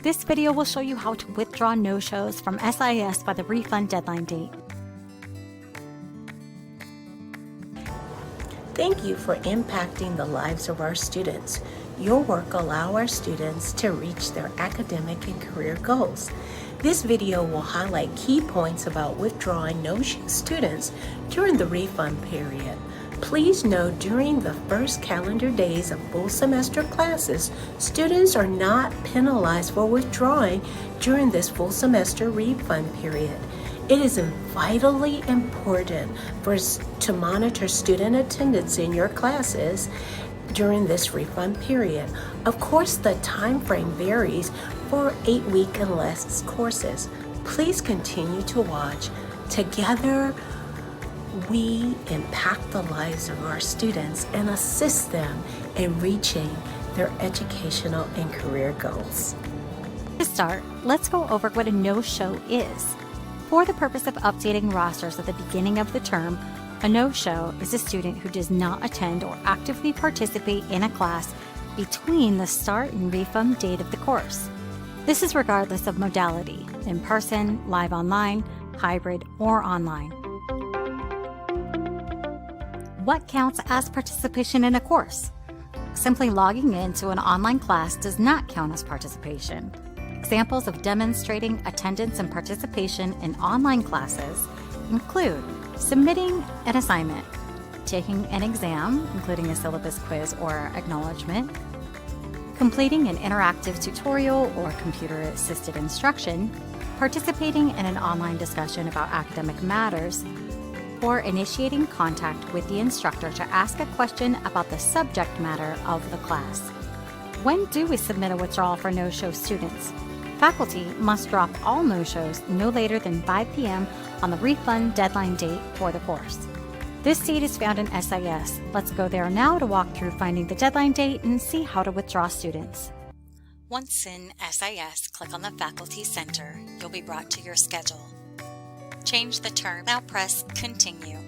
This video will show you how to withdraw no-shows from SIS by the refund deadline date. Thank you for impacting the lives of our students. Your work allows our students to reach their academic and career goals. This video will highlight key points about withdrawing no-show students during the refund period. Please note during the first calendar days of full semester classes, students are not penalized for withdrawing during this full semester refund period. It is vitally important for us to monitor student attendance in your classes during this refund period. Of course, the time frame varies for 8-week and less courses. Please continue to watch. Together, we impact the lives of our students and assist them in reaching their educational and career goals. To start, let's go over what a no-show is. For the purpose of updating rosters at the beginning of the term, a no-show is a student who does not attend or actively participate in a class between the start and refund date of the course. This is regardless of modality, in person, live online, hybrid, or online. What counts as participation in a course? Simply logging into an online class does not count as participation. Examples of demonstrating attendance and participation in online classes include submitting an assignment, taking an exam, including a syllabus quiz or acknowledgement, completing an interactive tutorial or computer-assisted instruction, participating in an online discussion about academic matters, or initiating contact with the instructor to ask a question about the subject matter of the class. When do we submit a withdrawal for no-show students? Faculty must drop all no-shows no later than 5 p.m. on the refund deadline date for the course. This date is found in SIS. Let's go there now to walk through finding the deadline date and see how to withdraw students. Once in SIS, click on the Faculty Center. You'll be brought to your schedule. Change the term. Now press Continue.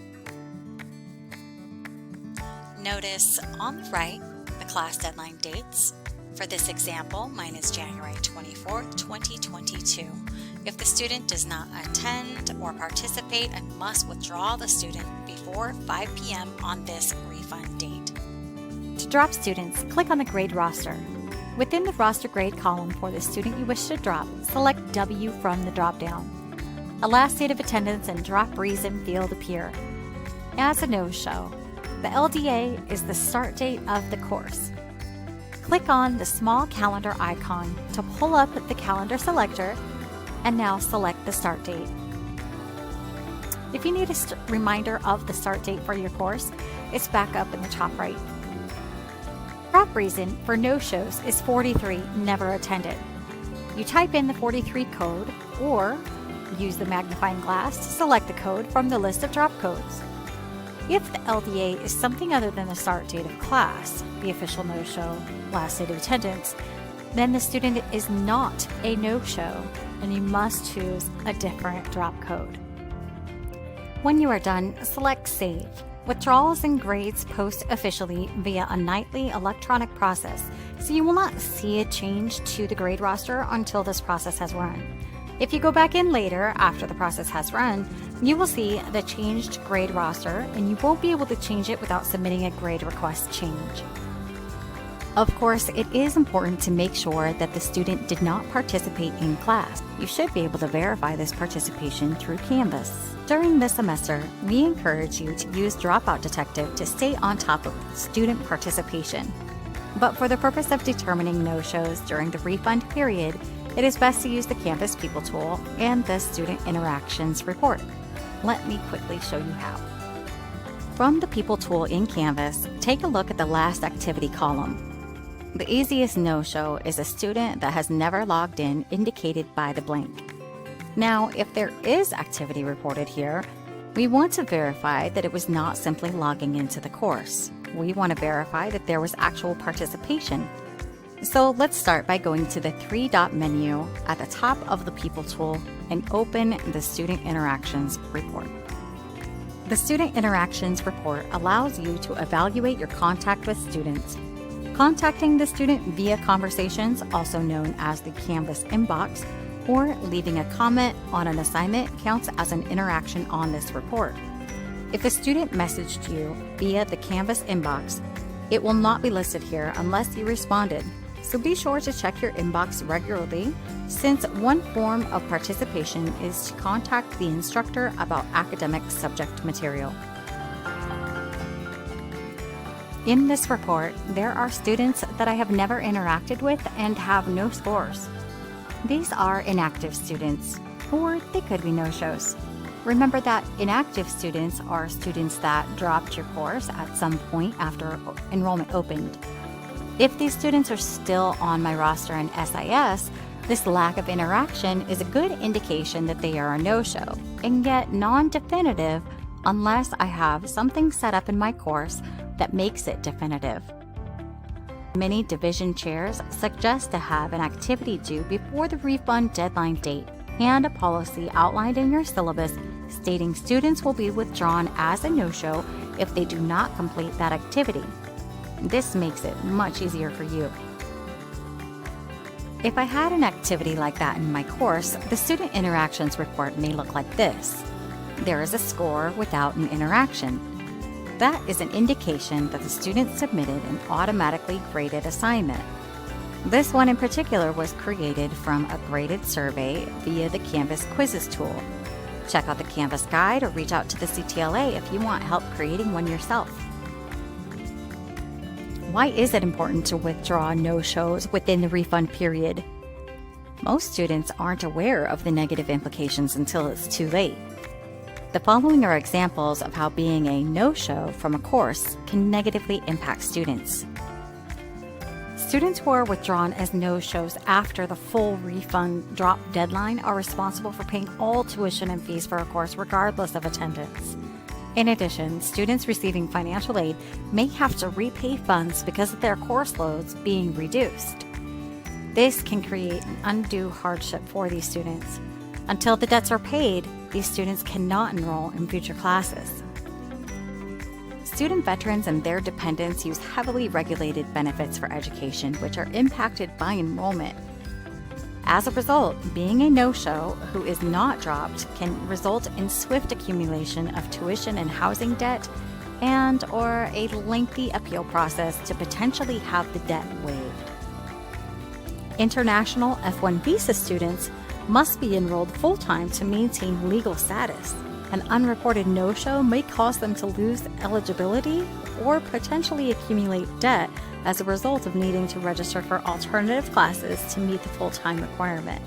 Notice on the right the class deadline dates. For this example, mine is January 24th, 2022. If the student does not attend or participate, I must withdraw the student before 5 p.m. on this refund date. To drop students, click on the grade roster. Within the roster grade column for the student you wish to drop, select W from the drop-down. A last date of attendance and drop reason field appear. As a no-show, the LDA is the start date of the course. Click on the small calendar icon to pull up the calendar selector and now select the start date. If you need a reminder of the start date for your course, it's back up in the top right. Drop reason for no-shows is 43 never attended. You type in the 43 code or use the magnifying glass to select the code from the list of drop codes. If the LDA is something other than the start date of class, the official no-show, last date of attendance, then the student is not a no-show and you must choose a different drop code. When you are done, select Save. Withdrawals and grades post officially via a nightly electronic process, so you will not see a change to the grade roster until this process has run. If you go back in later, after the process has run, you will see the changed grade roster and you won't be able to change it without submitting a grade request change. Of course, it is important to make sure that the student did not participate in class. You should be able to verify this participation through Canvas. During this semester, we encourage you to use Dropout Detective to stay on top of student participation. But for the purpose of determining no-shows during the refund period, it is best to use the Canvas People tool and the Student Interactions report. Let me quickly show you how. From the People tool in Canvas, take a look at the last activity column. The easiest no-show is a student that has never logged in, indicated by the blank. Now, if there is activity reported here, we want to verify that it was not simply logging into the course. We want to verify that there was actual participation. So let's start by going to the three-dot menu at the top of the People tool and open the Student Interactions report. The Student Interactions report allows you to evaluate your contact with students, Contacting the student via conversations, also known as the Canvas inbox, or leaving a comment on an assignment counts as an interaction on this report. If a student messaged you via the Canvas inbox, it will not be listed here unless you responded. So be sure to check your inbox regularly, since one form of participation is to contact the instructor about academic subject material. In this report, there are students that I have never interacted with and have no scores. These are inactive students, or they could be no-shows. Remember that inactive students are students that dropped your course at some point after enrollment opened. If these students are still on my roster in SIS, this lack of interaction is a good indication that they are a no-show, and yet non-definitive unless I have something set up in my course that makes it definitive. Many division chairs suggest to have an activity due before the refund deadline date and a policy outlined in your syllabus stating students will be withdrawn as a no-show if they do not complete that activity. This makes it much easier for you. If I had an activity like that in my course, the student interactions report may look like this. There is a score without an interaction. That is an indication that the student submitted an automatically graded assignment. This one in particular was created from a graded survey via the Canvas quizzes tool. Check out the Canvas guide or reach out to the CTLA if you want help creating one yourself. Why is it important to withdraw no-shows within the refund period? Most students aren't aware of the negative implications until it's too late. The following are examples of how being a no-show from a course can negatively impact students. Students who are withdrawn as no-shows after the full refund drop deadline are responsible for paying all tuition and fees for a course regardless of attendance. In addition, students receiving financial aid may have to repay funds because of their course loads being reduced. This can create an undue hardship for these students. Until the debts are paid, these students cannot enroll in future classes. Student veterans and their dependents use heavily regulated benefits for education, which are impacted by enrollment. As a result, being a no-show who is not dropped can result in swift accumulation of tuition and housing debt and/or a lengthy appeal process to potentially have the debt waived. International F1 visa students must be enrolled full-time to maintain legal status. An unreported no-show may cause them to lose eligibility or potentially accumulate debt as a result of needing to register for alternative classes to meet the full-time requirement.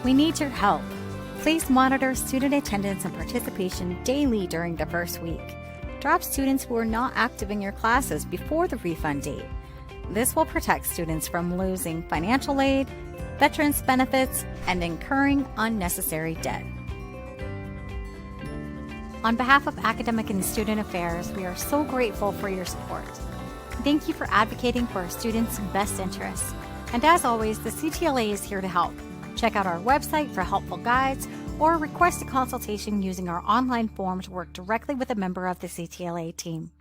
We need your help. Please monitor student attendance and participation daily during the first week. Drop students who are not active in your classes before the refund date. This will protect students from losing financial aid, veterans benefits, and incurring unnecessary debt. On behalf of Academic and Student Affairs, we are so grateful for your support. Thank you for advocating for our students' best interests. And as always, the CTLA is here to help. Check out our website for helpful guides or request a consultation using our online form to work directly with a member of the CTLA team.